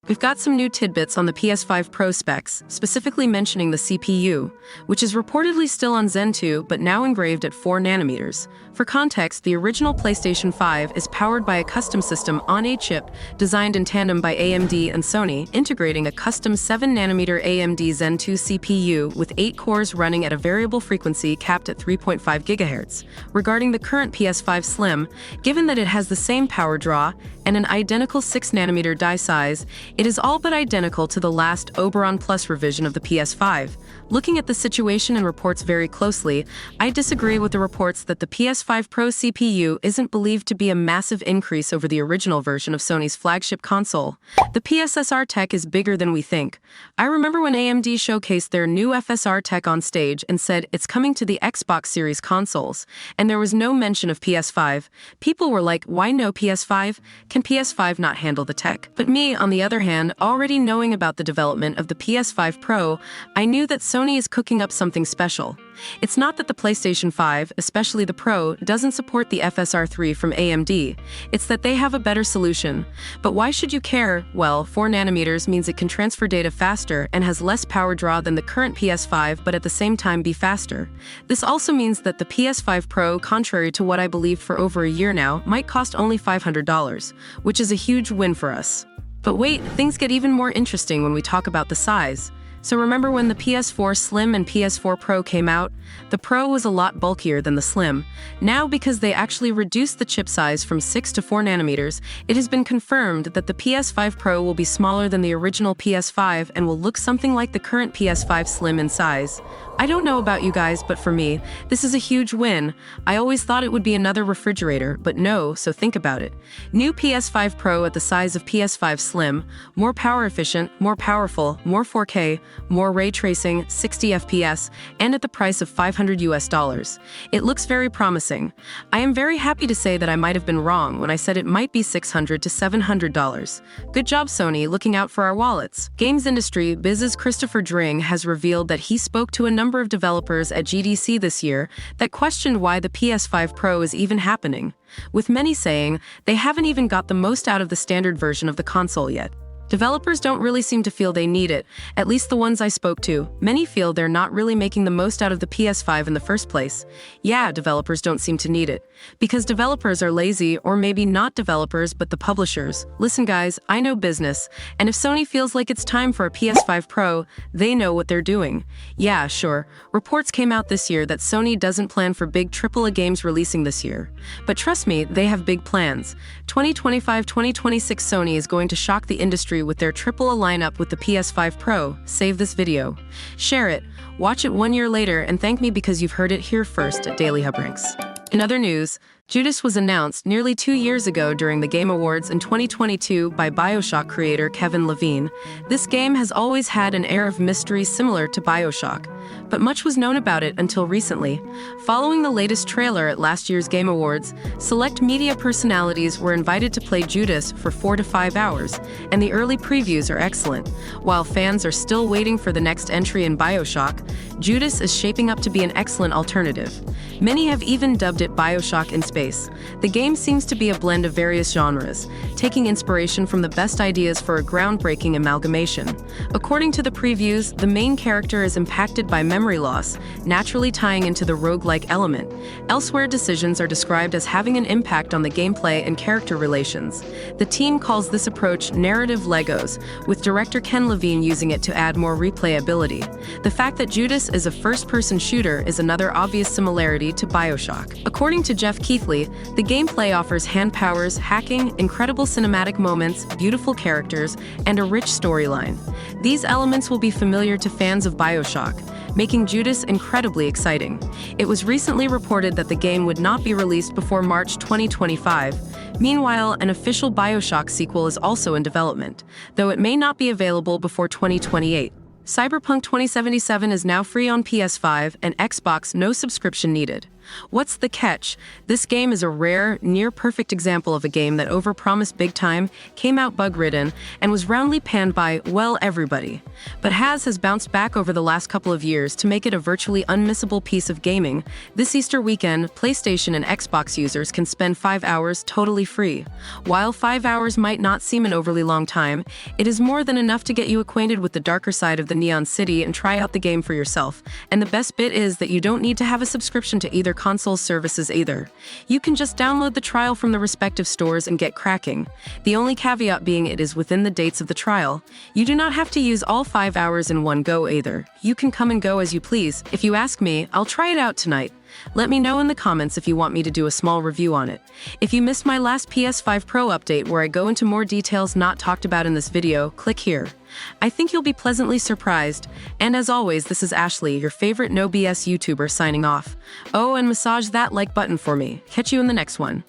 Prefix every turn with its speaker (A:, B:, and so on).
A: We've got some new tidbits on the PS5 Pro specs, specifically mentioning the CPU, which is reportedly still on Zen 2 but now engraved at 4 nanometers. For context, the original PlayStation 5 is powered by a custom system on a chip designed in tandem by AMD and Sony, integrating a custom 7nm AMD Zen 2 CPU with 8 cores running at a variable frequency capped at 3.5 GHz. Regarding the current PS5 Slim, given that it has the same power draw and an identical 6nm die size, it is all but identical to the last Oberon Plus revision of the PS5. Looking at the situation and reports very closely, I disagree with the reports that the PS5 Pro CPU isn't believed to be a massive increase over the original version of Sony's flagship console. The PSSR tech is bigger than we think. I remember when AMD showcased their new FSR tech on stage and said it's coming to the Xbox Series consoles, and there was no mention of PS5. People were like, why no PS5? Can PS5 not handle the tech? But me, on the other hand, already knowing about the development of the PS5 Pro, I knew that Sony is cooking up something special. It's not that the PlayStation 5, especially the Pro, doesn't support the FSR3 from AMD. It's that they have a better solution. But why should you care? Well, 4 nanometers means it can transfer data faster and has less power draw than the current PS5, but at the same time be faster. This also means that the PS5 Pro, contrary to what I believed for over a year now, might cost only $500, which is a huge win for us. But wait, things get even more interesting when we talk about the size. So remember when the PS4 Slim and PS4 Pro came out? The Pro was a lot bulkier than the Slim. Now, because they actually reduced the chip size from 6 to 4 nanometers, it has been confirmed that the PS5 Pro will be smaller than the original PS5 and will look something like the current PS5 Slim in size. I don't know about you guys, but for me, this is a huge win. I always thought it would be another refrigerator, but no, so think about it. New PS5 Pro at the size of PS5 Slim, more power efficient, more powerful, more 4K, more ray tracing, 60 FPS, and at the price of $500 US. It looks very promising. I am very happy to say that I might have been wrong when I said it might be $600 to $700. Good job, Sony, looking out for our wallets. Games industry Biz's Christopher Dring has revealed that he spoke to a number of developers at GDC this year that questioned why the PS5 Pro is even happening, with many saying they haven't even got the most out of the standard version of the console yet. Developers don't really seem to feel they need it, at least the ones I spoke to. Many feel they're not really making the most out of the PS5 in the first place. Yeah, developers don't seem to need it. Because developers are lazy, or maybe not developers, but the publishers. Listen guys, I know business, and if Sony feels like it's time for a PS5 Pro, they know what they're doing. Yeah, sure, reports came out this year that Sony doesn't plan for big AAA games releasing this year. But trust me, they have big plans. 2025-2026 Sony is going to shock the industry with their AAA lineup with the PS5 Pro. Save this video. Share it, watch it 1 year later, and thank me because you've heard it here first at Daily Hub Ranks. In other news, Judas was announced nearly 2 years ago during the Game Awards in 2022 by BioShock creator Kevin Levine. This game has always had an air of mystery similar to BioShock, but much was known about it until recently. Following the latest trailer at last year's Game Awards, select media personalities were invited to play Judas for 4 to 5 hours, and the early previews are excellent. While fans are still waiting for the next entry in BioShock, Judas is shaping up to be an excellent alternative. Many have even dubbed it BioShock in space. The game seems to be a blend of various genres, taking inspiration from the best ideas for a groundbreaking amalgamation. According to the previews, the main character is impacted by memory loss, naturally tying into the roguelike element. Elsewhere, decisions are described as having an impact on the gameplay and character relations. The team calls this approach narrative Legos, with director Ken Levine using it to add more replayability. The fact that Judas is a first-person shooter is another obvious similarity to BioShock. According to Jeff Keithley, the gameplay offers hand powers, hacking, incredible cinematic moments, beautiful characters, and a rich storyline. These elements will be familiar to fans of BioShock, making Judas incredibly exciting. It was recently reported that the game would not be released before March 2025. Meanwhile, an official BioShock sequel is also in development, though it may not be available before 2028. Cyberpunk 2077 is now free on PS5 and Xbox, no subscription needed. What's the catch? This game is a rare, near-perfect example of a game that overpromised big time, came out bug-ridden, and was roundly panned by, well, everybody. But has bounced back over the last couple of years to make it a virtually unmissable piece of gaming. This Easter weekend, PlayStation and Xbox users can spend 5 hours totally free. While 5 hours might not seem an overly long time, it is more than enough to get you acquainted with the darker side of the Neon City and try out the game for yourself. And the best bit is that you don't need to have a subscription to either console services either. You can just download the trial from the respective stores and get cracking. The only caveat being it is within the dates of the trial. You do not have to use all 5 hours in one go either. You can come and go as you please. If you ask me, I'll try it out tonight. Let me know in the comments if you want me to do a small review on it. If you missed my last PS5 Pro update where I go into more details not talked about in this video, click here. I think you'll be pleasantly surprised. And as always, this is Ashley, your favorite no BS YouTuber signing off. Oh, and massage that like button for me. Catch you in the next one.